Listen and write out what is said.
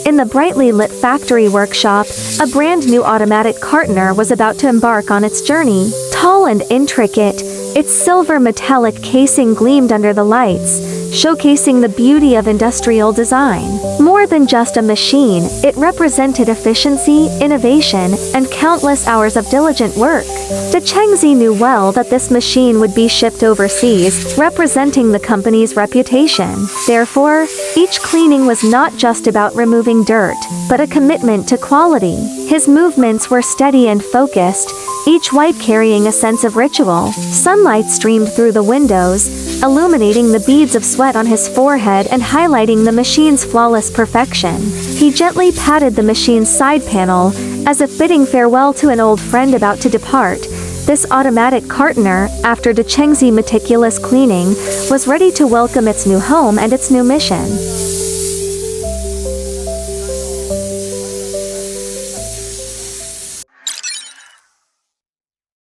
In the brightly lit factory workshop, a brand new automatic cartoner was about to embark on its journey. Tall and intricate, its silver metallic casing gleamed under the lights, showcasing the beauty of industrial design. More than just a machine, it represented efficiency, innovation, and countless hours of diligent work. Chengzi knew well that this machine would be shipped overseas, representing the company's reputation. Therefore, each cleaning was not just about removing dirt, but a commitment to quality. His movements were steady and focused, each wipe carrying a sense of ritual. Sunlight streamed through the windows, illuminating the beads of sweat on his forehead and highlighting the machine's flawless perfection. He gently patted the machine's side panel, as if bidding farewell to an old friend about to depart. This automatic cartoner, after Chengzi's meticulous cleaning, was ready to welcome its new home and its new mission.